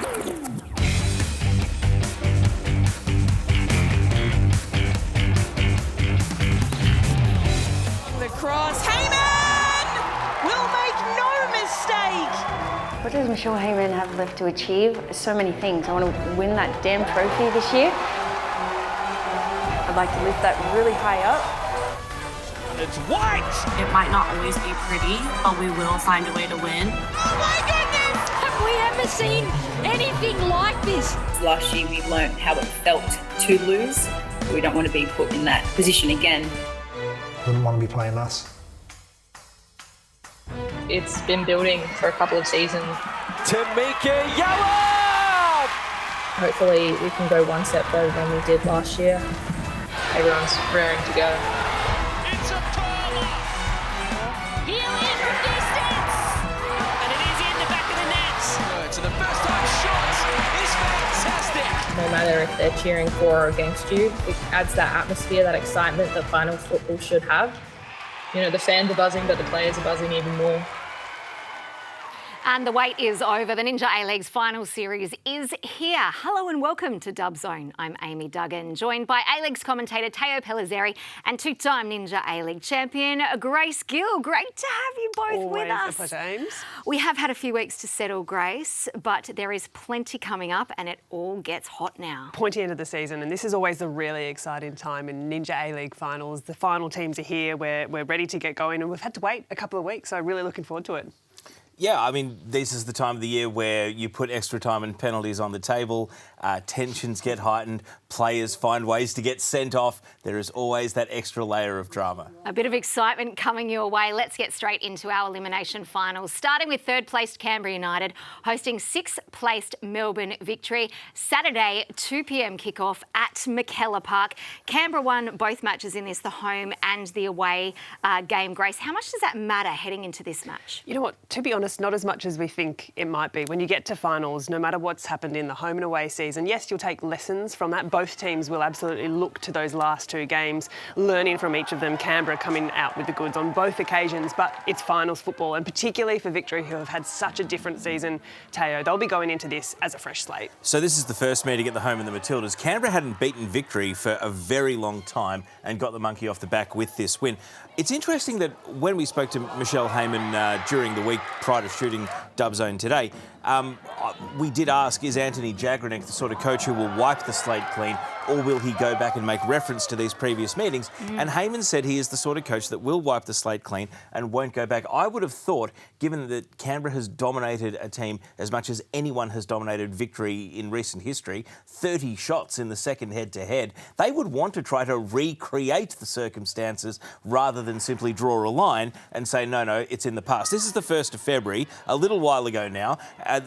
The cross, Heyman will make no mistake. What does Michelle Heyman have left to achieve? So many things. I want to win that damn trophy this year. I'd like to lift that really high up. It's white! It might not always be pretty, but we will find a way to win. Oh my goodness! Have we ever seen anything like this? Last year we learnt how it felt to lose. We don't want to be put in that position again. Wouldn't want to be playing us. It's been building for a couple of seasons. Tamika Yallop! Hopefully we can go one step further than we did last year. Everyone's raring to go. It's a curler! Gill in from distance! And it is in the back of the net. So the first time shot is fantastic. No matter if they're cheering for or against you, it adds that atmosphere, that excitement that final football should have. You know, the fans are buzzing, but the players are buzzing even more. And the wait is over. The Ninja A-League's final series is here. Hello and welcome to Dub Zone. I'm Amy Duggan, joined by A-League's commentator Teo Pellizzeri and two-time Ninja A-League champion Grace Gill. Great to have you both with us. Always a pleasure, Ames. We have had a few weeks to settle, Grace, but there is plenty coming up and it all gets hot now. Pointy end of the season, and this is always a really exciting time in Ninja A-League finals. The final teams are here. We're ready to get going, and we've had to wait a couple of weeks, so really looking forward to it. Yeah, I mean, this is the time of the year where you put extra time and penalties on the table, tensions get heightened, players find ways to get sent off. There is always that extra layer of drama. A bit of excitement coming your way. Let's get straight into our elimination finals, starting with third-placed Canberra United hosting sixth-placed Melbourne Victory. Saturday, 2 p.m. kickoff at McKellar Park. Canberra won both matches in this, the home and the away game. Grace, how much does that matter heading into this match? You know what, to be honest, not as much as we think it might be. When you get to finals, no matter what's happened in the home and away season, yes, you'll take lessons from that. Both teams will absolutely look to those last two games, learning from each of them. Canberra coming out with the goods on both occasions, but it's finals football, and particularly for Victory, who have had such a different season, Teo, they'll be going into this as a fresh slate. So this is the first meeting at the home of the Matildas. Canberra hadn't beaten Victory for a very long time and got the monkey off the back with this win. It's interesting that when we spoke to Michelle Heyman during the week prior to shooting Dub Zone today, we did ask, is Anthony Jagrenek the sort of coach who will wipe the slate clean, or will he go back and make reference to these previous meetings? And Heyman said he is the sort of coach that will wipe the slate clean and won't go back. I would have thought, given that Canberra has dominated a team as much as anyone has dominated Victory in recent history, 30 shots in the second head-to-head, they would want to try to recreate the circumstances rather than simply draw a line and say, no, it's in the past. This is the 1st of February, a little while ago now.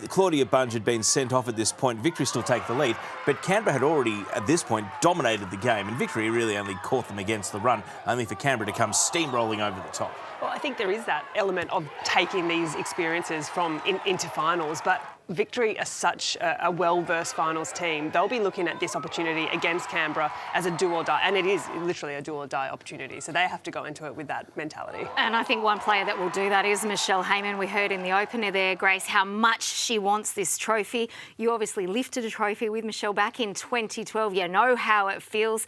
Claudia Bunge had been sent off at this point. Victory still take the lead, but Canberra had already, at this point, dominated the game, and Victory really only caught them against the run, only for Canberra to come steamrolling over the top. Well, I think there is that element of taking these experiences from into finals, but Victory are such a well-versed finals team. They'll be looking at this opportunity against Canberra as a do-or-die, and it is literally a do-or-die opportunity, so they have to go into it with that mentality. And I think one player that will do that is Michelle Heyman. We heard in the opener there, Grace, how much she wants this trophy. You obviously lifted a trophy with Michelle back in 2012. You know how it feels.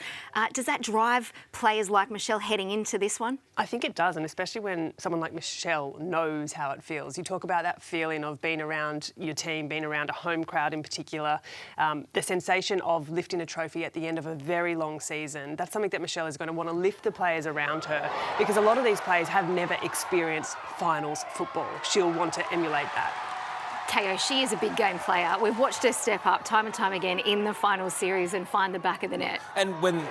Does that drive players like Michelle heading into this one? I think it does, and especially when someone like Michelle knows how it feels. You talk about that feeling of being around your team, being around a home crowd in particular, the sensation of lifting a trophy at the end of a very long season. That's something that Michelle is going to want to lift the players around her, because a lot of these players have never experienced finals football. She'll want to emulate that. Teo, she is a big game player. We've watched her step up time and time again in the final series and find the back of the net. And when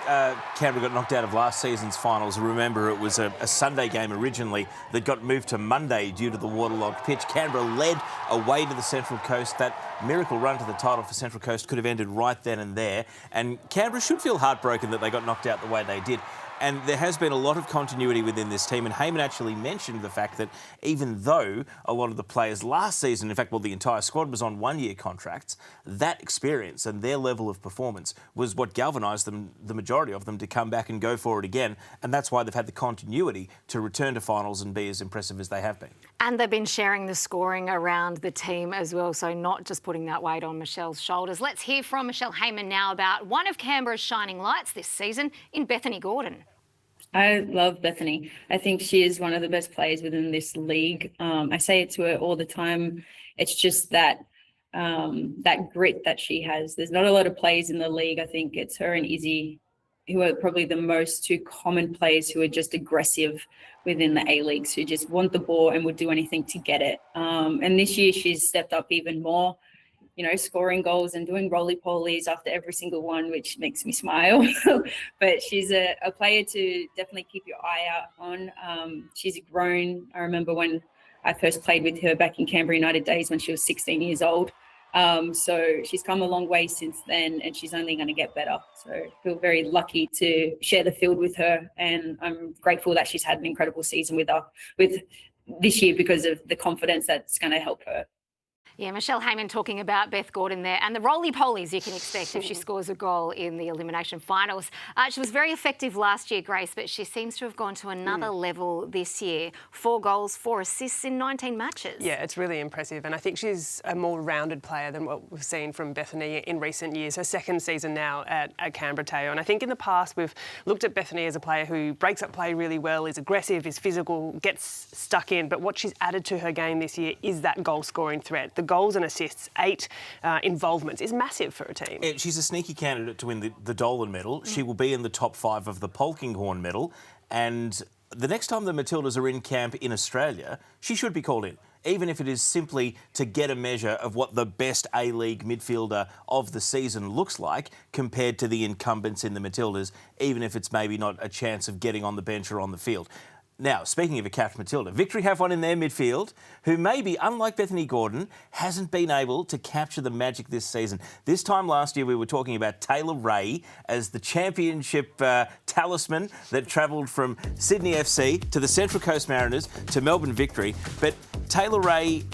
Canberra got knocked out of last season's finals, remember it was a Sunday game originally that got moved to Monday due to the waterlogged pitch. Canberra led away to the Central Coast. That miracle run to the title for Central Coast could have ended right then and there. And Canberra should feel heartbroken that they got knocked out the way they did. And there has been a lot of continuity within this team, and Heyman actually mentioned the fact that even though a lot of the players last season, in fact, the entire squad was on one-year contracts, that experience and their level of performance was what galvanised them, the majority of them, to come back and go for it again, and that's why they've had the continuity to return to finals and be as impressive as they have been. And they've been sharing the scoring around the team as well, so not just putting that weight on Michelle's shoulders. Let's hear from Michelle Heyman now about one of Canberra's shining lights this season in Bethany Gordon. I love Bethany. I think she is one of the best players within this league. I say it to her all the time. It's just that grit that she has. There's not a lot of players in the league. I think it's her and Izzy who are probably the most two common players who are just aggressive within the A-Leagues, who just want the ball and would do anything to get it. And this year she's stepped up even more, scoring goals and doing roly-polies after every single one, which makes me smile. But she's a player to definitely keep your eye out on. She's grown. I remember when I first played with her back in Canberra United days when she was 16 years old. So she's come a long way since then, and she's only going to get better. So I feel very lucky to share the field with her, and I'm grateful that she's had an incredible season with this year because of the confidence that's going to help her. Yeah, Michelle Heyman talking about Beth Gordon there and the roly-polies you can expect if she scores a goal in the elimination finals. She was very effective last year, Grace, but she seems to have gone to another level this year. 4 goals, 4 assists in 19 matches. Yeah, it's really impressive, and I think she's a more rounded player than what we've seen from Bethany in recent years. Her second season now at Canberra, Teo, and I think in the past we've looked at Bethany as a player who breaks up play really well, is aggressive, is physical, gets stuck in, but what she's added to her game this year is that goal-scoring threat. The goals and assists, 8 involvements is massive for a team. She's a sneaky candidate to win the Dolan medal. She will be in the top 5 of the Polkinghorne medal, and the next time the Matildas are in camp in Australia, she should be called in, even if it is simply to get a measure of what the best A-League midfielder of the season looks like compared to the incumbents in the Matildas, even if it's maybe not a chance of getting on the bench or on the field. Now, speaking of a capped Matilda, Victory have one in their midfield who maybe, unlike Bethany Gordon, hasn't been able to capture the magic this season. This time last year, we were talking about Taylor Ray as the championship talisman that travelled from Sydney FC to the Central Coast Mariners to Melbourne Victory. But Taylor Ray,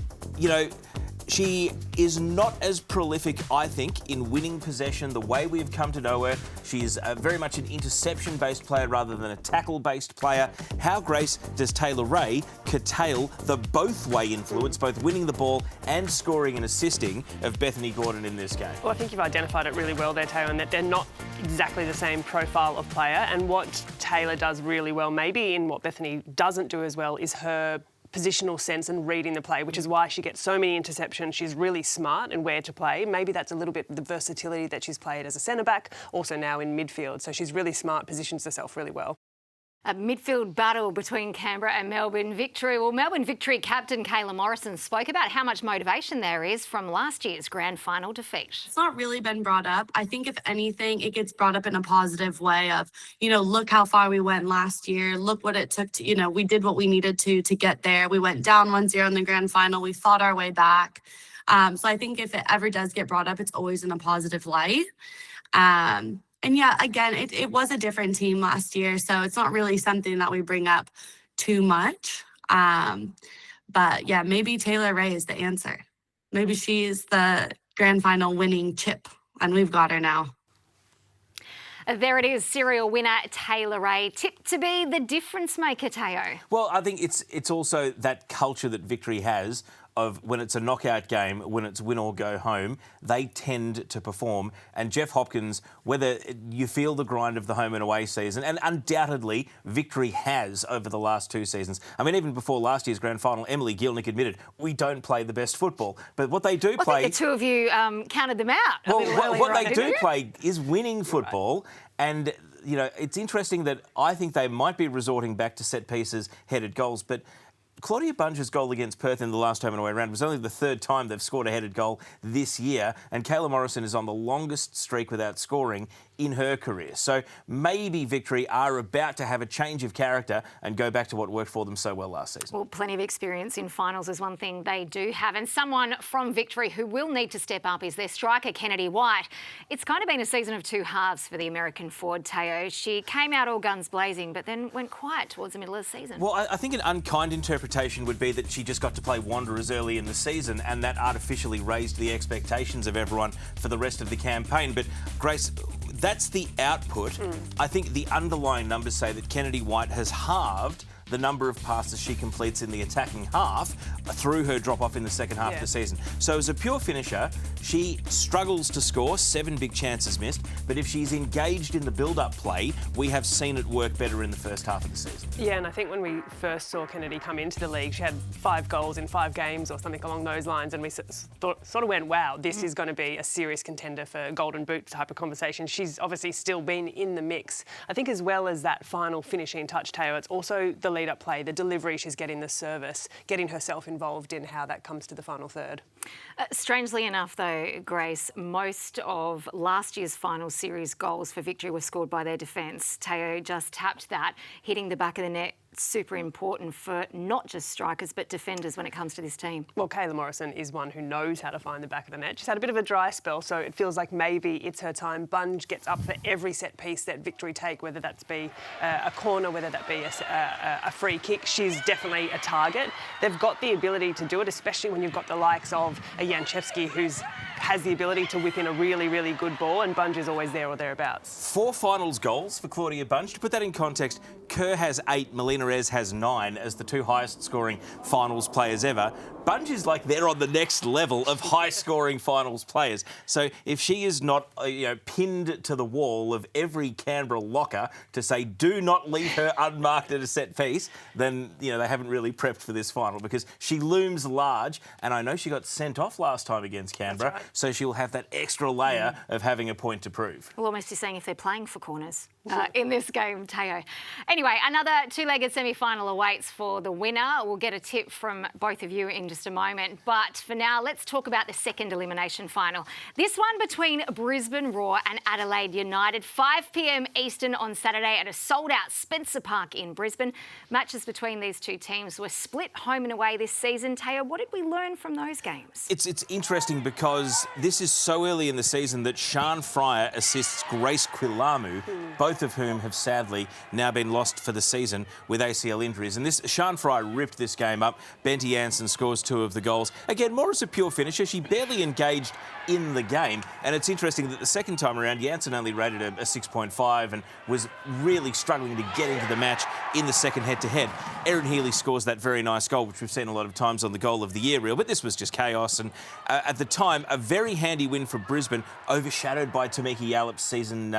she is not as prolific, I think, in winning possession the way we've come to know her. She's very much an interception-based player rather than a tackle-based player. How, Grace, does Taylor Ray curtail the both-way influence, both winning the ball and scoring and assisting, of Bethany Gordon in this game? Well, I think you've identified it really well there, Taylor, and that they're not exactly the same profile of player. And what Taylor does really well, maybe in what Bethany doesn't do as well, is her positional sense and reading the play, which is why she gets so many interceptions. She's really smart in where to play. Maybe that's a little bit the versatility that she's played as a centre-back, also now in midfield. So she's really smart, positions herself really well. A midfield battle between Canberra and Melbourne Victory. Well, Melbourne Victory captain Kayla Morrison spoke about how much motivation there is from last year's grand final defeat. It's not really been brought up. I think if anything, it gets brought up in a positive way of, look how far we went last year. Look what it took to, we did what we needed to get there. We went down 1-0 in the grand final. We fought our way back. So I think if it ever does get brought up, it's always in a positive light. And yeah, again, it was a different team last year, so it's not really something that we bring up too much. But yeah, maybe Taylor Ray is the answer. Maybe she's the grand final winning chip, and we've got her now. There it is, serial winner Taylor Ray, tipped to be the difference maker, Teo. Well, I think it's also that culture that Victory has of when it's a knockout game, when it's win or go home, they tend to perform. And Jeff Hopkins, whether you feel the grind of the home and away season, and undoubtedly Victory has over the last 2 seasons. I mean, even before last year's grand final, Emily Gilnick admitted, we don't play the best football. But what they do play... I think the two of you counted them out. Well, what they do play is winning football. Right. And, it's interesting that I think they might be resorting back to set pieces, headed goals, but Claudia Bunge's goal against Perth in the last home and away round was only the 3rd time they've scored a headed goal this year, and Kayla Morrison is on the longest streak without scoring in her career. So maybe Victory are about to have a change of character and go back to what worked for them so well last season. Well, plenty of experience in finals is one thing they do have, and someone from Victory who will need to step up is their striker, Kennedy White. It's kind of been a season of 2 halves for the American forward, Teo. She came out all guns blazing, but then went quiet towards the middle of the season. Well, I think an unkind interpretation would be that she just got to play Wanderers early in the season, and that artificially raised the expectations of everyone for the rest of the campaign. But, Grace, that's the output. I think the underlying numbers say that Kennedy White has halved the number of passes she completes in the attacking half through her drop-off in the second half of the season. So as a pure finisher, she struggles to score, 7 big chances missed, but if she's engaged in the build-up play, we have seen it work better in the first half of the season. Yeah, and I think when we first saw Kennedy come into the league, she had 5 goals in 5 games or something along those lines, and we sort of went, wow, this is going to be a serious contender for Golden Boot type of conversation. She's obviously still been in the mix. I think as well as that final finishing touch, Teo, it's also the lead-up play, the delivery she's getting, the service, getting herself involved in how that comes to the final third. Strangely enough, though, Grace, most of last year's final series goals for Victory were scored by their defence. Teo just tapped that, hitting the back of the net. Super important for not just strikers but defenders when it comes to this team. Well, Kayla Morrison is one who knows how to find the back of the net. She's had a bit of a dry spell, so it feels like maybe it's her time. Bunge gets up for every set piece that Victory take, whether that's be a corner, whether that be a free kick. She's definitely a target. They've got the ability to do it, especially when you've got the likes of a Janchevski who's has the ability to whip in a really, really good ball, and Bunge is always there or thereabouts. 4 finals goals for Claudia Bunge. To put that in context, Kerr has 8, Melina Rez has 9 as the 2 highest scoring finals players ever. Bunge is like they're on the next level of high scoring finals players. So if she is not pinned to the wall of every Canberra locker to say do not leave her unmarked at a set piece, then they haven't really prepped for this final, because she looms large, and I know she got sent off last time against Canberra. Right. So she'll have that extra layer of having a point to prove. Well, almost you're saying if they're playing for corners in this game, Teo. Anyway, another 2-legged semi-final awaits for the winner. We'll get a tip from both of you in just a moment. But for now, let's talk about the second elimination final. This one between Brisbane Roar and Adelaide United, 5 p.m. Eastern on Saturday at a sold-out Spencer Park in Brisbane. Matches between these two teams were split home and away this season. Teo, what did we learn from those games? It's interesting because this is so early in the season that Sian Fryer assists Grace Quilamu, both of whom have sadly now been lost for the season with ACL injuries. And Sian Fryer ripped this game up. Benty Jansen scores 2 of the goals. Again, more as a pure finisher. She barely engaged in the game. And it's interesting that the second time around, Jansen only rated a 6.5 and was really struggling to get into the match in the second head-to-head. Erin Healy scores that very nice goal, which we've seen a lot of times on the Goal of the Year reel. But this was just chaos. And at the time, a very handy win for Brisbane, overshadowed by Tamiki Yallop's season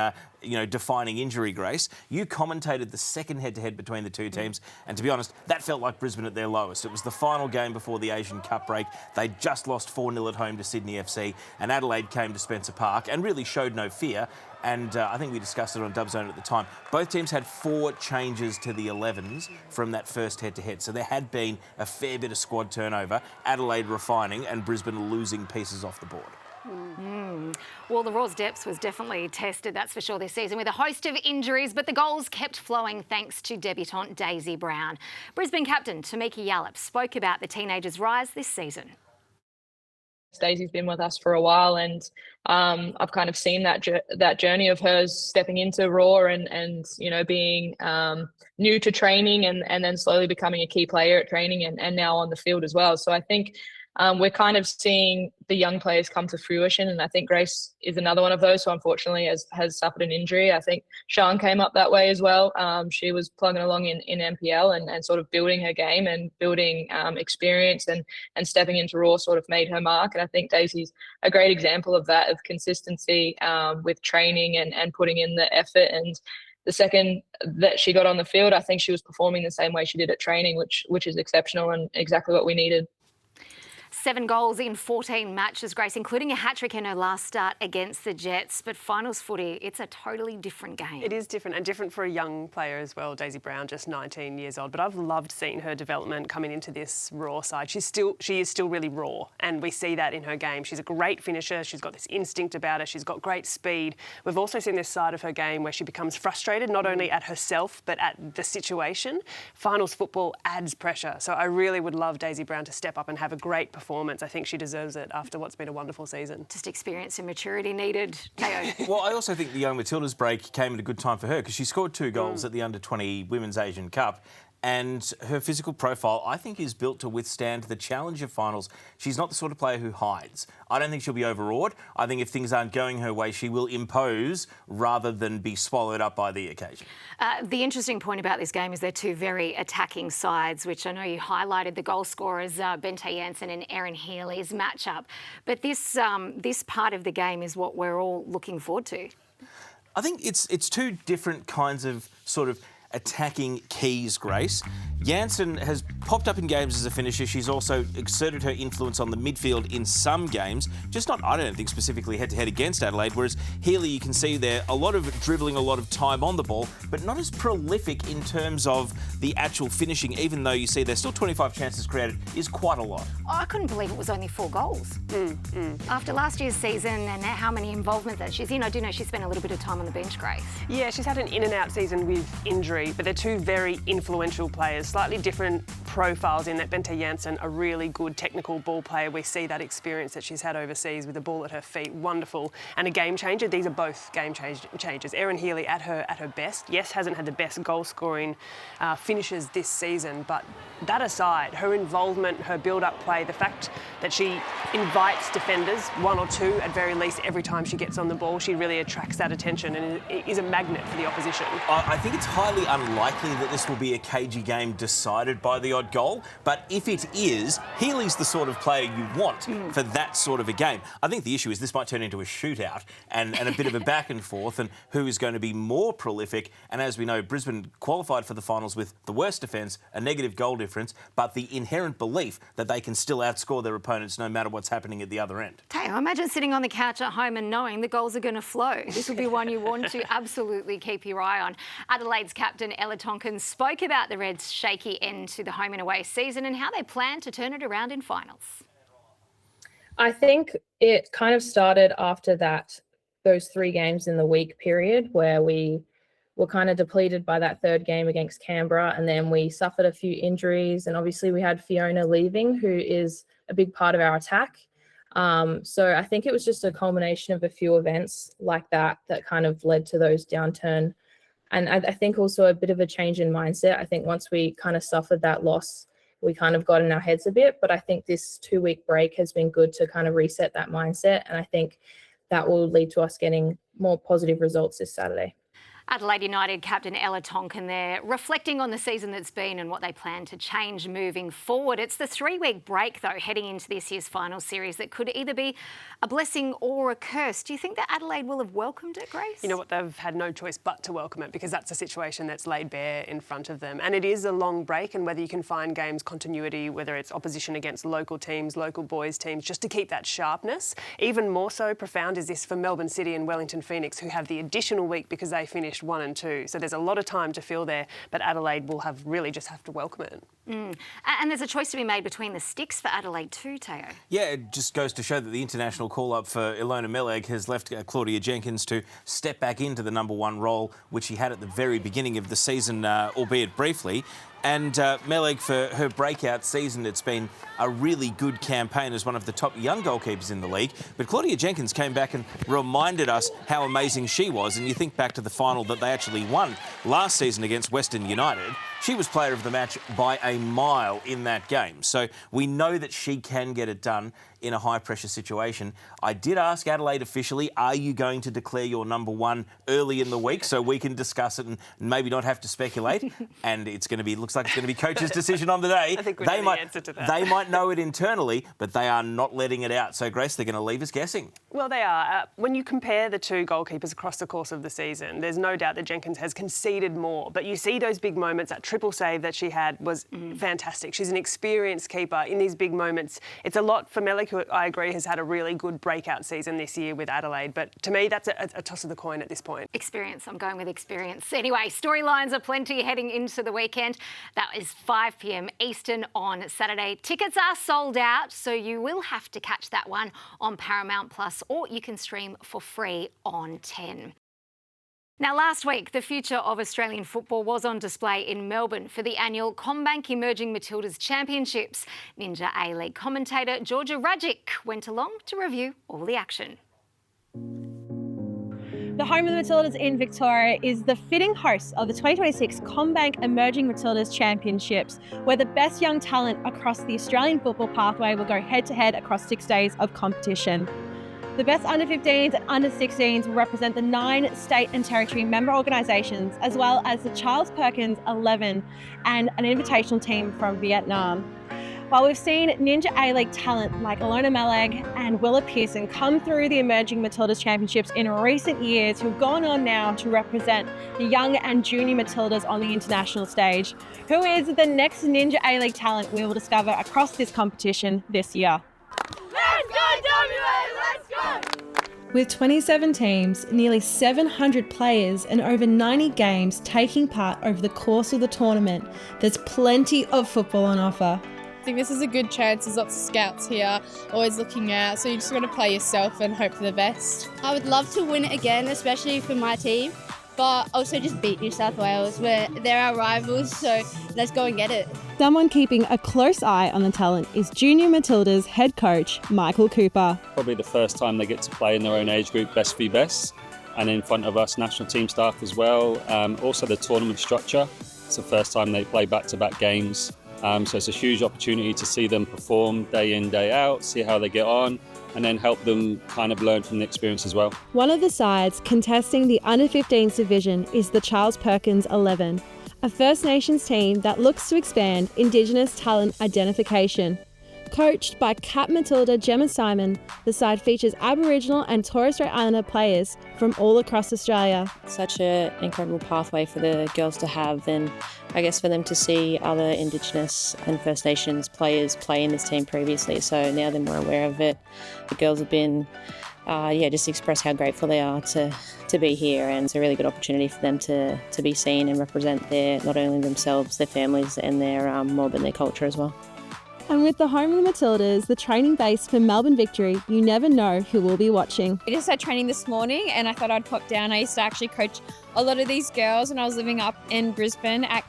defining injury, Grace. You commentated the second head-to-head between the two teams, and to be honest, that felt like Brisbane at their lowest. It was the final game before the Asian Cup break. They just lost 4-0 at home to Sydney FC, and Adelaide came to Spencer Park and really showed no fear. And I think we discussed it on Dub Zone at the time. Both teams had 4 changes to the 11s from that first head-to-head. So there had been a fair bit of squad turnover, Adelaide refining and Brisbane losing pieces off the board. Well, the Roar's depth was definitely tested, that's for sure, this season, with a host of injuries, but the goals kept flowing thanks to debutante Daisy Brown. Brisbane captain Tamiki Yallop spoke about the teenagers' rise this season. Daisy's been with us for a while, and I've kind of seen that journey of hers stepping into Roar and being new to training and then slowly becoming a key player at training and now on the field as well. So I think we're kind of seeing the young players come to fruition, and I think Grace is another one of those who unfortunately has suffered an injury. I think Sian came up that way as well. She was plugging along in NPL and sort of building her game and building experience and stepping into Roar sort of made her mark. And I think Daisy's a great example of that, of consistency with training and putting in the effort. And the second that she got on the field, I think she was performing the same way she did at training, which is exceptional and exactly what we needed. 7 goals in 14 matches, Grace, including a hat-trick in her last start against the Jets. But finals footy, it's a totally different game. It is different, and different for a young player as well. Daisy Brown, just 19 years old. But I've loved seeing her development coming into this Raw side. She is still really raw, and we see that in her game. She's a great finisher. She's got this instinct about her. She's got great speed. We've also seen this side of her game where she becomes frustrated, not only at herself, but at the situation. Finals football adds pressure. So I really would love Daisy Brown to step up and have a great performance. I think she deserves it after what's been a wonderful season. Just experience and maturity needed, Teo. Well, I also think the Young Matildas break came at a good time for her because she scored 2 goals at the Under-20 Women's Asian Cup. And her physical profile, I think, is built to withstand the challenge of finals. She's not the sort of player who hides. I don't think she'll be overawed. I think if things aren't going her way, she will impose rather than be swallowed up by the occasion. The interesting point about this game is they're two very attacking sides, which I know you highlighted the goal scorers, Bente Jansen and Erin Healy's matchup. But this part of the game is what we're all looking forward to. I think it's two different kinds of sort of attacking keys, Grace. Jansen has popped up in games as a finisher. She's also exerted her influence on the midfield in some games, just not, I don't think, specifically head-to-head against Adelaide, whereas Healy, you can see there, a lot of dribbling, a lot of time on the ball, but not as prolific in terms of the actual finishing, even though you see there's still 25 chances created, is quite a lot. Oh, I couldn't believe it was only 4 goals. After last year's season and how many involvements that she's in, I do know she spent a little bit of time on the bench, Grace. Yeah, she's had an in-and-out season with injury, but they're two very influential players, slightly different profiles in that Bente Jansen, a really good technical ball player. We see that experience that she's had overseas with the ball at her feet, wonderful, and a game changer. These are both game changers. Erin Healy at her best. Yes, hasn't had the best goal-scoring finishes this season, but that aside, her involvement, her build-up play, the fact that she invites defenders, 1 or 2 at very least, every time she gets on the ball, she really attracts that attention and is a magnet for the opposition. I think it's highly unlikely that this will be a cagey game decided by the odd goal, but if it is, Healy's the sort of player you want for that sort of a game. I think the issue is this might turn into a shootout and a bit of a back and forth, and who is going to be more prolific. And as we know, Brisbane qualified for the finals with the worst defence, a negative goal difference, but the inherent belief that they can still outscore their opponents no matter what's happening at the other end. Teo, imagine sitting on the couch at home and knowing the goals are going to flow. This will be one you want to absolutely keep your eye on. Adelaide's captain Ella Tonkin spoke about the Reds' shaky end to the home and away season and how they plan to turn it around in finals. I think it kind of started after those 3 games in the week period where we were kind of depleted by that 3rd game against Canberra, and then we suffered a few injuries, and obviously we had Fiona leaving, who is a big part of our attack. So I think it was just a culmination of a few events like that kind of led to those downturn. And I think also a bit of a change in mindset. I think once we kind of suffered that loss, we kind of got in our heads a bit, but I think this 2-week break has been good to kind of reset that mindset, and I think that will lead to us getting more positive results this Saturday. Adelaide United captain Ella Tonkin there, reflecting on the season that's been and what they plan to change moving forward. It's the 3-week break, though, heading into this year's final series that could either be a blessing or a curse. Do you think that Adelaide will have welcomed it, Grace? You know what, they've had no choice but to welcome it, because that's a situation that's laid bare in front of them. And it is a long break, and whether you can find games continuity, whether it's opposition against local teams, local boys teams, just to keep that sharpness. Even more so profound is this for Melbourne City and Wellington Phoenix, who have the additional week because they finished 1 and 2. So there's a lot of time to fill there, but Adelaide will really just have to welcome it. And there's a choice to be made between the sticks for Adelaide too, Teo. Yeah, it just goes to show that the international call-up for Ilona Meleg has left Claudia Jenkins to step back into the number 1 role, which she had at the very beginning of the season, albeit briefly. And Meleg, for her breakout season, it's been a really good campaign as one of the top young goalkeepers in the league. But Claudia Jenkins came back and reminded us how amazing she was. And you think back to the final that they actually won last season against Western United. She was player of the match by a mile in that game. So we know that she can get it done in a high-pressure situation. I did ask Adelaide officially, are you going to declare your number 1 early in the week so we can discuss it and maybe not have to speculate? And it's going to be, looks like it's going to be coach's decision on the day. I think we know the answer to that. They might know it internally, but they are not letting it out. So, Grace, they're going to leave us guessing. Well, they are. When you compare the 2 goalkeepers across the course of the season, there's no doubt that Jenkins has conceded more. But you see those big moments. That triple save that she had was fantastic. She's an experienced keeper in these big moments. It's a lot for Melik, who I agree has had a really good breakout season this year with Adelaide. But to me, that's a toss of the coin at this point. Experience. I'm going with experience. Anyway, storylines are plenty heading into the weekend. That is 5 p.m. Eastern on Saturday. Tickets are sold out, so you will have to catch that one on Paramount Plus, or you can stream for free on 10. Now, last week, the future of Australian football was on display in Melbourne for the annual CommBank Emerging Matildas Championships. Ninja A-League commentator Georgia Rajic went along to review all the action. The home of the Matildas in Victoria is the fitting host of the 2026 CommBank Emerging Matildas Championships, where the best young talent across the Australian football pathway will go head-to-head across 6 days of competition. The best under-15s and under-16s will represent the 9 state and territory member organisations, as well as the Charles Perkins 11 and an invitational team from Vietnam. While we've seen Ninja A-League talent like Alona Meleg and Willa Pearson come through the Emerging Matildas Championships in recent years, who've gone on now to represent the young and junior Matildas on the international stage, who is the next Ninja A-League talent we will discover across this competition this year. Let's go, WA! Let's go! With 27 teams, nearly 700 players and over 90 games taking part over the course of the tournament, there's plenty of football on offer. I think this is a good chance. There's lots of scouts here, always looking out, so you just got to play yourself and hope for the best. I would love to win it again, especially for my team, but also just beat New South Wales, where they're our rivals, so let's go and get it. Someone keeping a close eye on the talent is Junior Matilda's head coach, Michael Cooper. Probably the first time they get to play in their own age group, best v best, and in front of us national team staff as well. Also the tournament structure, it's the first time they play back-to-back games. So it's a huge opportunity to see them perform day in, day out, see how they get on, and then help them kind of learn from the experience as well. One of the sides contesting the under-15s division is the Charles Perkins 11, a First Nations team that looks to expand Indigenous talent identification. Coached by Cap Matilda Gemma Simon, the side features Aboriginal and Torres Strait Islander players from all across Australia. Such an incredible pathway for the girls to have, and I guess for them to see other Indigenous and First Nations players play in this team previously, so now they're more aware of it. The girls have been just express how grateful they are to be here, and it's a really good opportunity for them to be seen and represent not only themselves, their families and their mob and their culture as well. And with the home of the Matildas, the training base for Melbourne Victory, you never know who will be watching. I just had training this morning and I thought I'd pop down. I used to actually coach a lot of these girls when I was living up in Brisbane at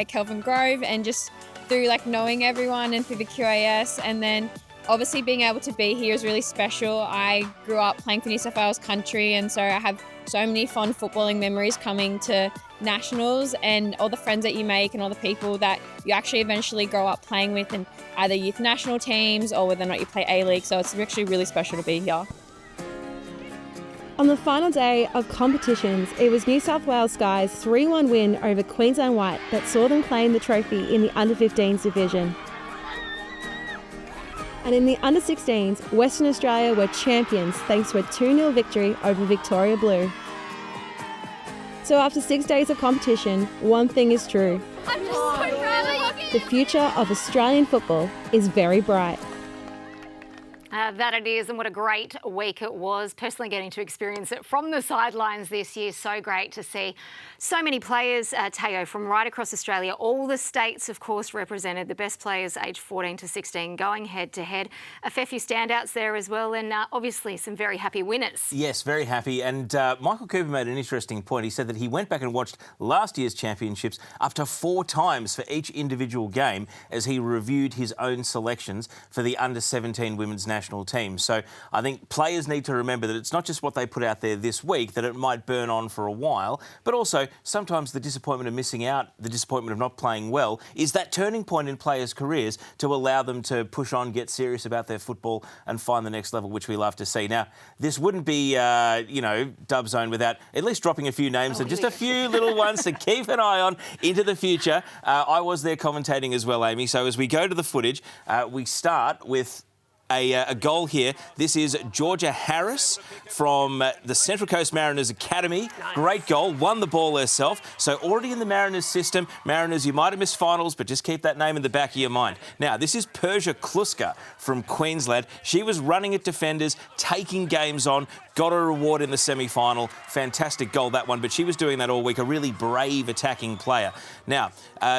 Kelvin Grove, and just through knowing everyone and through the QAS, and then obviously being able to be here is really special. I grew up playing for New South Wales country, and so I have so many fond footballing memories coming to nationals, and all the friends that you make and all the people that you actually eventually grow up playing with in either youth national teams or whether or not you play A-League. So it's actually really special to be here. On the final day of competitions, it was New South Wales Sky's 3-1 win over Queensland White that saw them claim the trophy in the under-15s division. And in the under-16s, Western Australia were champions thanks to a 2-0 victory over Victoria Blue. So after 6 days of competition, one thing is true. I'm just so proud of you. The future of Australian football is very bright. That it is, and what a great week it was. Personally getting to experience it from the sidelines this year. So great to see so many players, Teo, from right across Australia. All the states, of course, represented. The best players aged 14 to 16 going head-to-head. A fair few standouts there as well, and obviously some very happy winners. Yes, very happy. And Michael Cooper made an interesting point. He said that he went back and watched last year's championships up to 4 times for each individual game as he reviewed his own selections for the under-17 women's national team. So I think players need to remember that it's not just what they put out there this week, that it might burn on for a while, but also sometimes the disappointment of missing out, the disappointment of not playing well, is that turning point in players' careers to allow them to push on, get serious about their football and find the next level, which we love to see. Now, this wouldn't be, Dub Zone without at least dropping a few names and just a few little ones to keep an eye on into the future. I was there commentating as well, Amy. So as we go to the footage, we start with a goal here. This is Georgia Harris from the Central Coast Mariners Academy. Nice. Great goal, won the ball herself. So already in the Mariners system. Mariners, you might have missed finals, but just keep that name in the back of your mind. Now, this is Persia Kluska from Queensland. She was running at defenders, taking games on, got a reward in the semi-final. Fantastic goal, that one, but she was doing that all week. A really brave attacking player. Now,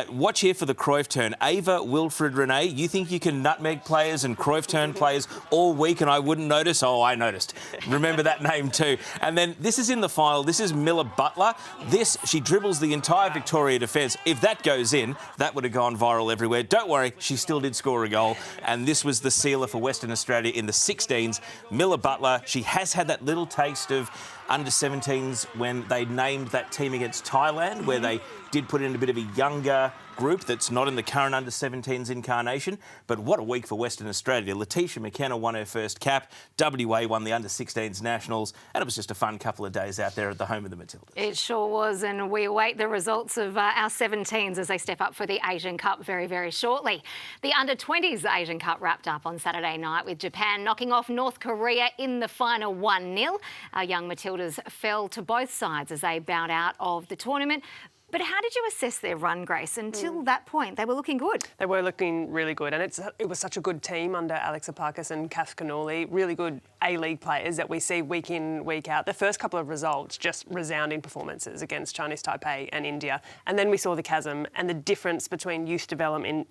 watch here for the Cruyff turn. Ava Wilfred Renee, you think you can nutmeg players and Cruyff turn players all week and I wouldn't notice? Oh, I noticed. Remember that name too. And then this is in the final. This is Miller Butler. She dribbles the entire Victoria defence. If that goes in, that would have gone viral everywhere. Don't worry, she still did score a goal. And this was the sealer for Western Australia in the 16s. Miller Butler, she has had that little taste of under-17s when they named that team against Thailand, where they did put in a bit of a younger group that's not in the current under-17s incarnation. But what a week for Western Australia. Letitia McKenna won her first cap. WA won the under-16s nationals. And it was just a fun couple of days out there at the home of the Matildas. It sure was. And we await the results of our 17s as they step up for the Asian Cup very, very shortly. The Under-20s Asian Cup wrapped up on Saturday night with Japan knocking off North Korea in the final 1-0. Our young Matildas fell to both sides as they bowed out of the tournament. But how did you assess their run, Grace? Until that point, they were looking good. They were looking really good, and it was such a good team under Alex Apakis and Kath Cannuli. Really good A-League players that we see week in, week out. The first couple of results, just resounding performances against Chinese Taipei and India. And then we saw the chasm and the difference between youth development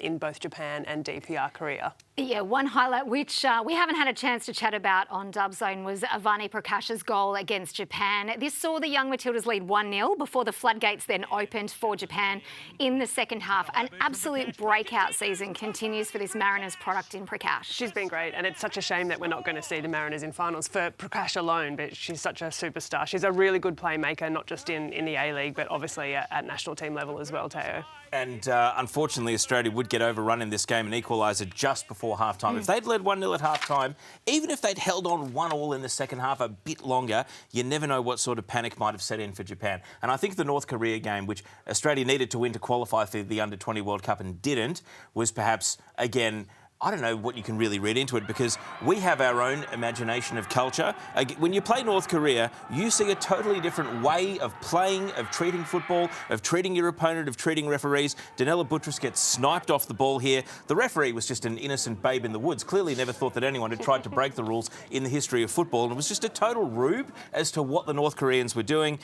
in both Japan and DPR Korea. Yeah, one highlight which we haven't had a chance to chat about on Dub Zone was Avani Prakash's goal against Japan. This saw the young Matildas lead 1-0 before the floodgates then opened for Japan in the second half. An absolute breakout season continues for this Mariners product in Prakash. She's been great, and it's such a shame that we're not going to see the Mariners in finals for Prakash alone, but she's such a superstar. She's a really good playmaker, not just in the A-League, but obviously at national team level as well, Teo. And unfortunately, Australia would get overrun in this game, an equaliser just before half-time. If they'd led 1-0 at half-time, even if they'd held on 1-1 in the second half a bit longer, you never know what sort of panic might have set in for Japan. And I think the North Korea game, which Australia needed to win to qualify for the Under-20 World Cup and didn't, was perhaps, again, I don't know what you can really read into it, because we have our own imagination of culture. When you play North Korea, you see a totally different way of playing, of treating football, of treating your opponent, of treating referees. Danella Buttress gets sniped off the ball here. The referee was just an innocent babe in the woods. Clearly never thought that anyone had tried to break the rules in the history of football. And it was just a total rube as to what the North Koreans were doing.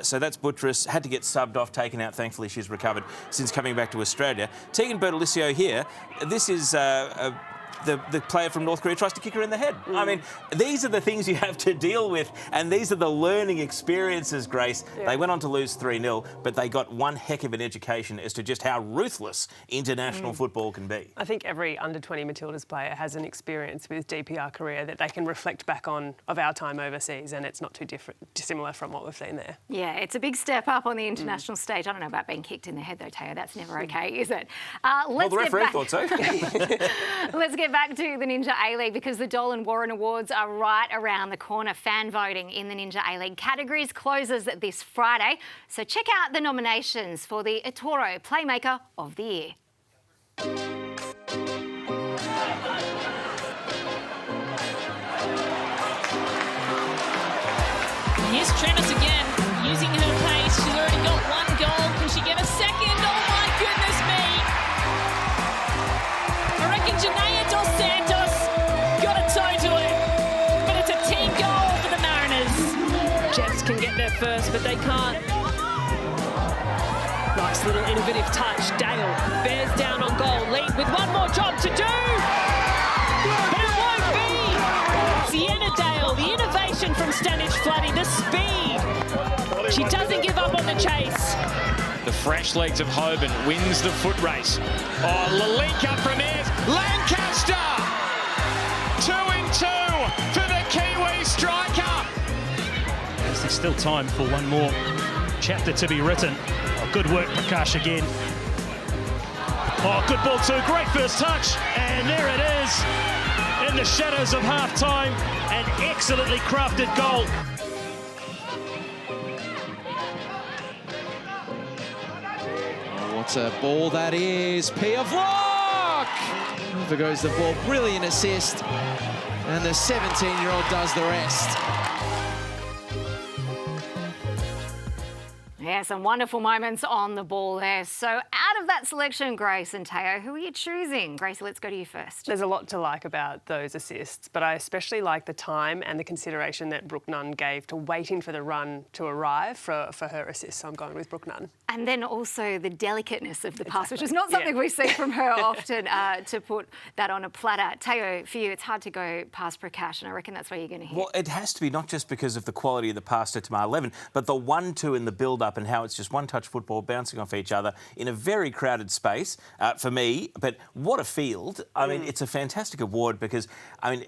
So that's Buttress. Had to get subbed off, taken out. Thankfully, she's recovered since coming back to Australia. Tegan Bertolicio here. This is... The player from North Korea tries to kick her in the head. I mean, these are the things you have to deal with, and these are the learning experiences, Grace. Yeah. They went on to lose 3-0, but they got one heck of an education as to just how ruthless international football can be. I think every under-20 Matildas player has an experience with DPR Korea that they can reflect back on of our time overseas, and it's not too dissimilar from what we've seen there. Yeah, it's a big step up on the international stage. I don't know about being kicked in the head, though, Teo. That's never okay, is it? Well, the referee thought so. Let's get back to the Ninja A-League, because the Dolan Warren Awards are right around the corner. Fan voting in the Ninja A-League categories closes this Friday. So check out the nominations for the Etoro Playmaker of the Year. Here's Travis again, using her pace. She's already got one goal. Can she get a second? Oh my goodness me! I reckon Janaea Dos Santos got a toe to it, but it's a team goal for the Mariners. Jets can get there first, but they can't. Nice little innovative touch. Dale bears down on goal. Lead with one more job to do, but it won't be. Sienna Dale, the innovation from Stanich Floody, the speed. She doesn't give up on the chase. The fresh legs of Hoban wins the foot race. Oh, Lalika from Ayres. Lancaster! 2-2 for the Kiwi striker. There's still time for one more chapter to be written. Oh, good work, Prakash again. Oh, good ball too. Great first touch. And there it is. In the shadows of half-time. An excellently crafted goal. What a ball that is. Pia Vlock! Over goes the ball. Brilliant assist. And the 17-year-old does the rest. Yeah, some wonderful moments on the ball there. So out of that selection, Grace and Teo, who are you choosing? Grace, let's go to you first. There's a lot to like about those assists, but I especially like the time and the consideration that Brooke Nunn gave to waiting for the run to arrive for her assist. So I'm going with Brooke Nunn. And then also the delicateness of the pass, which is not something we see from her often, to put that on a platter. Teo, for you, it's hard to go past Prakash, and I reckon that's where you're going to hit. Well, it has to be, not just because of the quality of the pass to Tamar Levin, but the 1-2 in the build-up and how it's just one-touch football bouncing off each other in a very crowded space for me. But what a field. I mean, it's a fantastic award because, I mean,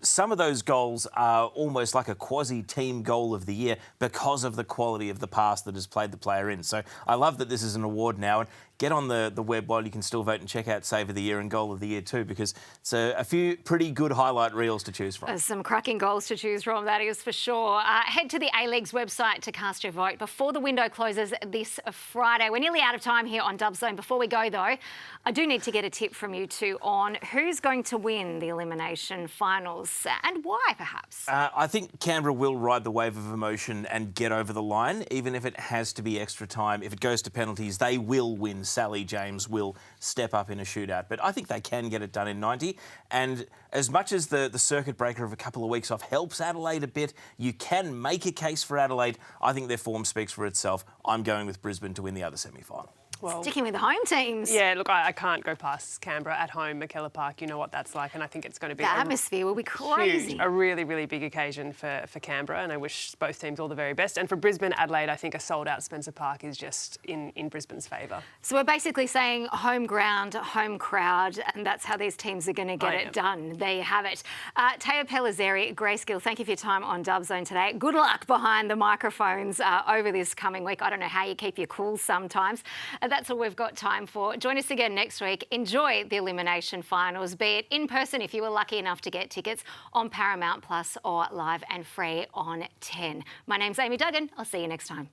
some of those goals are almost like a quasi-team goal of the year because of the quality of the pass that has played the player in. So I love that this is an award now. And get on the web while you can still vote and check out Save of the Year and Goal of the Year too, because it's a few pretty good highlight reels to choose from. There's some cracking goals to choose from, that is for sure. Head to the A-League's website to cast your vote before the window closes this Friday. We're nearly out of time here on Dub Zone. Before we go, though, I do need to get a tip from you two on who's going to win the elimination finals and why, perhaps. I think Canberra will ride the wave of emotion and get over the line, even if it has to be extra time. If it goes to penalties, they will win. Sally James will step up in a shootout. But I think they can get it done in 90. And as much as the circuit breaker of a couple of weeks off helps Adelaide a bit, you can make a case for Adelaide. I think their form speaks for itself. I'm going with Brisbane to win the other semi-final. Well, sticking with the home teams. Yeah, look, I can't go past Canberra at home, McKellar Park. You know what that's like, and I think it's going to be the atmosphere will be crazy. A really, really big occasion for Canberra, and I wish both teams all the very best. And for Brisbane, Adelaide, I think a sold-out Spencer Park is just in Brisbane's favour. So we're basically saying home ground, home crowd, and that's how these teams are going to get it done. There you have it. Taya Pellizzeri, Grace Gill, thank you for your time on Dub Zone today. Good luck behind the microphones over this coming week. I don't know how you keep your cool sometimes. That's all we've got time for. Join us again next week. Enjoy the elimination finals, be it in person if you were lucky enough to get tickets on Paramount Plus or live and free on 10. My name's Amy Duggan. I'll see you next time.